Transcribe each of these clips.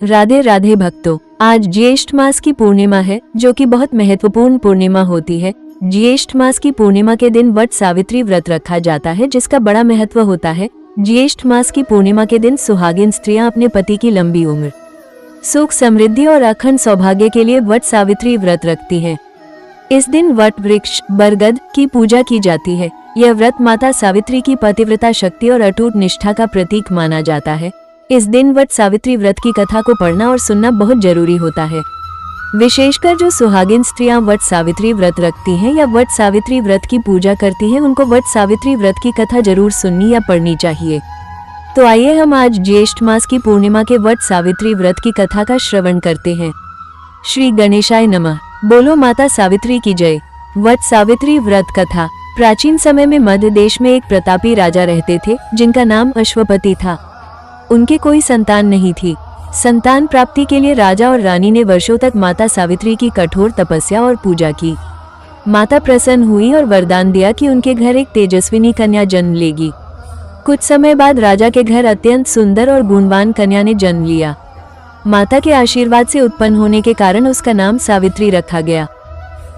राधे राधे भक्तों, आज ज्येष्ठ मास की पूर्णिमा है जो कि बहुत महत्वपूर्ण पूर्णिमा होती है। ज्येष्ठ मास की पूर्णिमा के दिन वट सावित्री व्रत रखा जाता है जिसका बड़ा महत्व होता है। ज्येष्ठ मास की पूर्णिमा के दिन सुहागिन स्त्रियां अपने पति की लंबी उम्र, सुख, समृद्धि और अखंड सौभाग्य के लिए वट सावित्री व्रत रखती हैं। इस दिन वट वृक्ष बरगद की पूजा की जाती है। यह व्रत माता सावित्री की पतिव्रता शक्ति और अटूट निष्ठा का प्रतीक माना जाता है। इस दिन वट सावित्री व्रत की कथा को पढ़ना और सुनना बहुत जरूरी होता है। विशेषकर जो सुहागिन स्त्रियां वट सावित्री व्रत रखती हैं या वट सावित्री व्रत की पूजा करती हैं, उनको वट सावित्री व्रत की कथा जरूर सुननी या पढ़नी चाहिए। तो आइए हम आज ज्येष्ठ मास की पूर्णिमा के वट सावित्री व्रत की कथा का श्रवण करते हैं। श्री गणेशाय नमः। बोलो माता सावित्री की जय। वट सावित्री व्रत कथा। प्राचीन समय में मध्य देश में एक प्रतापी राजा रहते थे जिनका नाम अश्वपति था। उनके कोई संतान नहीं थी। संतान प्राप्ति के लिए राजा और रानी ने वर्षों तक माता सावित्री की कठोर तपस्या और पूजा की। माता प्रसन्न हुई और वरदान दिया कि उनके घर एक तेजस्विनी कन्या जन्म लेगी। कुछ समय बाद राजा के घर अत्यंत सुंदर और गुणवान कन्या ने जन्म लिया। माता के आशीर्वाद से उत्पन्न होने के कारण उसका नाम सावित्री रखा गया।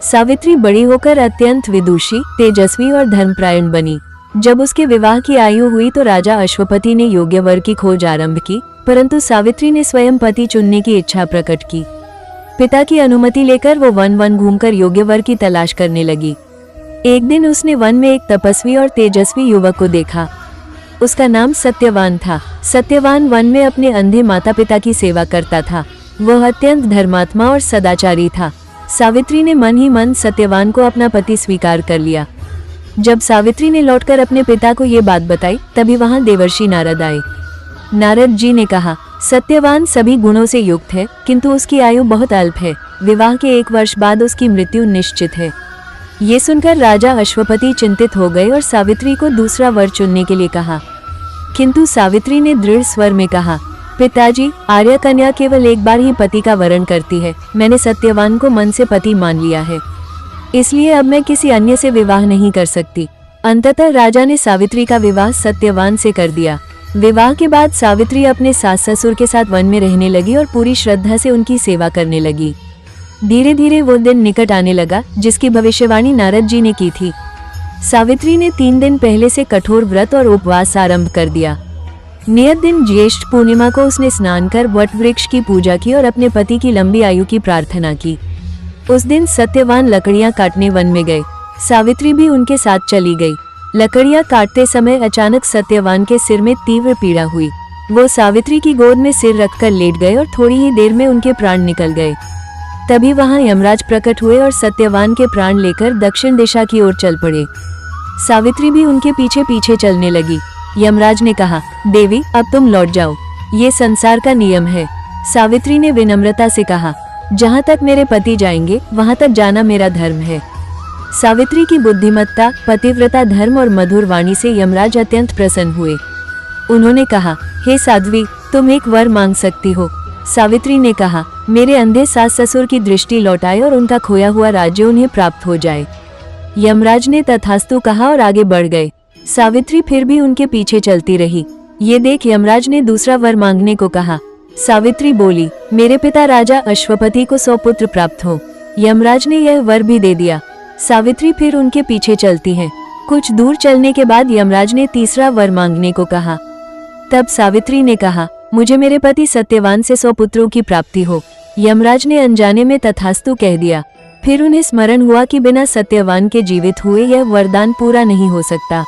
सावित्री बड़ी होकर अत्यंत विदुषी, तेजस्वी और धर्मपरायण बनी। जब उसके विवाह की आयु हुई तो राजा अश्वपति ने योग्य वर की खोज आरंभ की, परंतु सावित्री ने स्वयं पति चुनने की इच्छा प्रकट की। पिता की अनुमति लेकर वो वन घूमकर योग्य वर की तलाश करने लगी। एक दिन उसने वन में एक तपस्वी और तेजस्वी युवक को देखा। उसका नाम सत्यवान था। सत्यवान वन में अपने अंधे माता पिता की सेवा करता था। वह अत्यंत धर्मात्मा और सदाचारी था। सावित्री ने मन ही मन सत्यवान को अपना पति स्वीकार कर लिया। जब सावित्री ने लौटकर अपने पिता को ये बात बताई, तभी वहां देवर्षि नारद आए। नारद जी ने कहा, सत्यवान सभी गुणों से युक्त है, किंतु उसकी आयु बहुत अल्प है। विवाह के 1 वर्ष बाद उसकी मृत्यु निश्चित है। ये सुनकर राजा अश्वपति चिंतित हो गए और सावित्री को दूसरा वर चुनने के लिए कहा। किंतु सावित्री ने दृढ़ स्वर में कहा, पिताजी, आर्य कन्या केवल एक बार ही पति का वरण करती है। मैंने सत्यवान को मन से पति मान लिया है, इसलिए अब मैं किसी अन्य से विवाह नहीं कर सकती। अंततः राजा ने सावित्री का विवाह सत्यवान से कर दिया। विवाह के बाद सावित्री अपने सास ससुर के साथ वन में रहने लगी और पूरी श्रद्धा से उनकी सेवा करने लगी। धीरे धीरे वो दिन निकट आने लगा जिसकी भविष्यवाणी नारद जी ने की थी। सावित्री ने 3 दिन पहले से कठोर व्रत और उपवास आरंभ कर दिया। नियत दिन ज्येष्ठ पूर्णिमा को उसने स्नान कर वट वृक्ष की पूजा की और अपने पति की लंबी आयु की प्रार्थना की। उस दिन सत्यवान लकड़ियां काटने वन में गए। सावित्री भी उनके साथ चली गई। लकड़ियां काटते समय अचानक सत्यवान के सिर में तीव्र पीड़ा हुई। वो सावित्री की गोद में सिर रखकर लेट गए और थोड़ी ही देर में उनके प्राण निकल गए। तभी वहां यमराज प्रकट हुए और सत्यवान के प्राण लेकर दक्षिण दिशा की ओर चल पड़े। सावित्री भी उनके पीछे पीछे चलने लगी। यमराज ने कहा, देवी, अब तुम लौट जाओ, ये संसार का नियम है। सावित्री ने विनम्रता से कहा, जहाँ तक मेरे पति जाएंगे वहाँ तक जाना मेरा धर्म है। सावित्री की बुद्धिमत्ता, पतिव्रता, धर्म और मधुर वाणी से यमराज अत्यंत प्रसन्न हुए। उन्होंने कहा, हे साध्वी, तुम एक वर मांग सकती हो। सावित्री ने कहा, मेरे अंधे सास ससुर की दृष्टि लौटाए और उनका खोया हुआ राज्य उन्हें प्राप्त हो जाए। यमराज ने तथास्तु कहा और आगे बढ़ गए। सावित्री फिर भी उनके पीछे चलती रही। ये देख यमराज ने दूसरा वर मांगने को कहा। सावित्री बोली, मेरे पिता राजा अश्वपति को 100 पुत्र प्राप्त हो। यमराज ने यह वर भी दे दिया। सावित्री फिर उनके पीछे चलती हैं। कुछ दूर चलने के बाद यमराज ने तीसरा वर मांगने को कहा। तब सावित्री ने कहा, मुझे मेरे पति सत्यवान से 100 पुत्रों की प्राप्ति हो। यमराज ने अनजाने में तथास्तु कह दिया। फिर उन्हें स्मरण हुआ कि बिना सत्यवान के जीवित हुए यह वरदान पूरा नहीं हो सकता।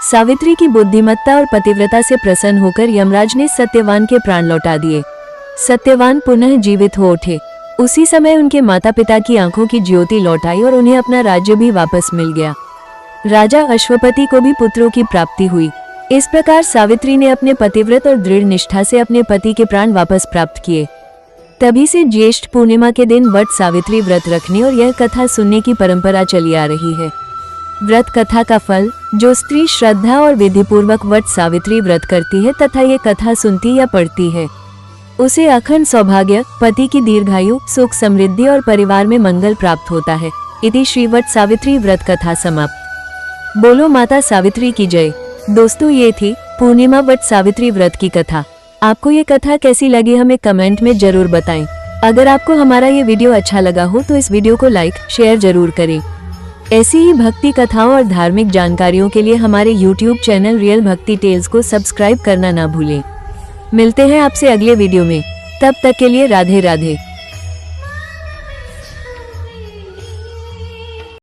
सावित्री की बुद्धिमत्ता और पतिव्रता से प्रसन्न होकर यमराज ने सत्यवान के प्राण लौटा दिए। सत्यवान पुनः जीवित हो उठे। उसी समय उनके माता पिता की आंखों की ज्योति लौट आई और उन्हें अपना राज्य भी वापस मिल गया। राजा अश्वपति को भी पुत्रों की प्राप्ति हुई। इस प्रकार सावित्री ने अपने पतिव्रत और दृढ़ निष्ठा से अपने पति के प्राण वापस प्राप्त किए। तभी से ज्येष्ठ पूर्णिमा के दिन वट सावित्री व्रत रखने और यह कथा सुनने की परंपरा चली आ रही है। व्रत कथा का फल, जो स्त्री श्रद्धा और विधिपूर्वक वट सावित्री व्रत करती है तथा ये कथा सुनती या पढ़ती है, उसे अखंड सौभाग्य, पति की दीर्घायु, सुख, समृद्धि और परिवार में मंगल प्राप्त होता है। इति श्री वट सावित्री व्रत कथा समाप्त। बोलो माता सावित्री की जय। दोस्तों, ये थी पूर्णिमा वट सावित्री व्रत की कथा। आपको ये कथा कैसी लगी हमें कमेंट में जरूर बताएं। अगर आपको हमारा ये वीडियो अच्छा लगा हो तो इस वीडियो को लाइक शेयर जरूर करें। ऐसी ही भक्ति कथाओं और धार्मिक जानकारियों के लिए हमारे YouTube चैनल रियल भक्ति टेल्स को सब्सक्राइब करना ना भूलें। मिलते हैं आपसे अगले वीडियो में, तब तक के लिए राधे राधे।